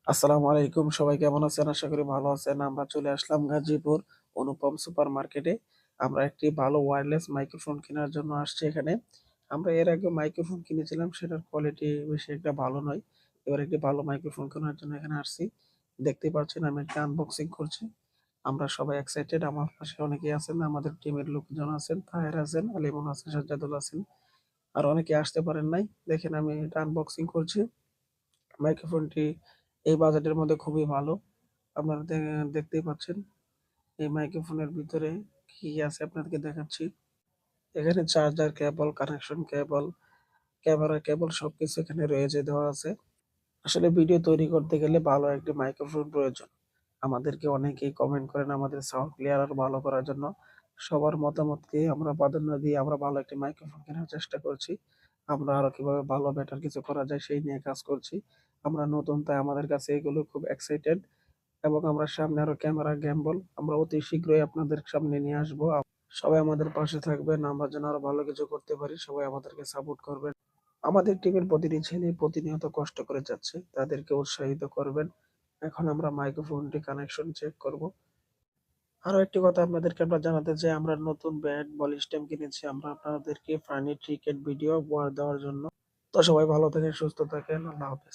আসসালামু আলাইকুম। সবাই কেমন আছেন? আশা করি ভালো আছেন। আমরা চলে আসলাম গাজীপুর অনুপম সুপার মার্কেটে। আমরা একটি ভালো ওয়্যারলেস মাইক্রোফোন কেনার জন্য আসছি এখানে। আমরা এর আগেও মাইক্রোফোন কিনেছিলাম, সেটার কোয়ালিটি বেশি একটা ভালো নয়। এবার একটি ভালো মাইক্রোফোন কেনার জন্য এখানে আসছি। দেখতেই পাচ্ছেন আমি একটা আনবক্সিং করছি। আমরা সবাই এক্সাইটেড। আমার পাশে অনেকেই আছেন, আমাদের টিমের লোকজন আছেন, তাহের আছেন, আলিমুল হাসান, সাজ্জাদুল আছেন। আর অনেকে আসতে পারেন নাই। দেখেন আমি এটা আনবক্সিং করছি। মাইক্রোফোনটি এই বাজেটের মধ্যে খুবই ভালো। আপনারা দেখতেই পাচ্ছেন এই মাইক্রোফোনের ভিতরে কি আছে আপনাদেরকে দেখাচ্ছি। এখানে চার্জার কেবল, কানেকশন কেবল, ক্যামেরা কেবল সবকিছু এখানে রয়েছে, দেওয়া আছে। আসলে ভিডিও তৈরি করতে গেলে ভালো একটি মাইক্রোফোন প্রয়োজন। আমাদেরকে অনেকেই কমেন্ট করেন আমাদের সাউন্ড ক্লিয়ার আরো ভালো করার জন্য। সবার মতামতকে আমরা প্রাধান্য দিয়ে আমরা ভালো একটি মাইক্রোফোন কেনার চেষ্টা করছি। আমরা আরো কিভাবে ভালো বেটার কিছু করা যায় সেই নিয়ে কাজ করছি। আমরা নতুন, তাই আমাদের কাছে এগুলো খুব এক্সাইটেড। এবং আমরা সামনে আরো ক্যামেরা গিম্বল আমরা অতি শীঘ্রই আপনাদের সামনে নিয়ে আসবো। সবাই আমাদের পাশে থাকবেন, আমরা যেন আরো ভালো কিছু করতে পারি। সবাই আমাদেরকে সাপোর্ট করবেন। আমাদের টিমের প্রতিটি ছেলে প্রতিনিয়ত কষ্ট করে যাচ্ছে, তাদেরকে উৎসাহিত করবেন। এখন আমরা মাইক্রোফোনটি কানেকশন চেক করব। আরো একটি কথা আপনাদেরকে আমরা জানাতে চাই, আমরা নতুন ব্যাট বল স্টেম কিনেছি আমরা আপনাদেরকে ফানি ক্রিকেট ভিডিও উপহার দেওয়ার জন্য। তো সবাই ভালো থাকেন, সুস্থ থাকেন। আল্লাহ হাফেজ।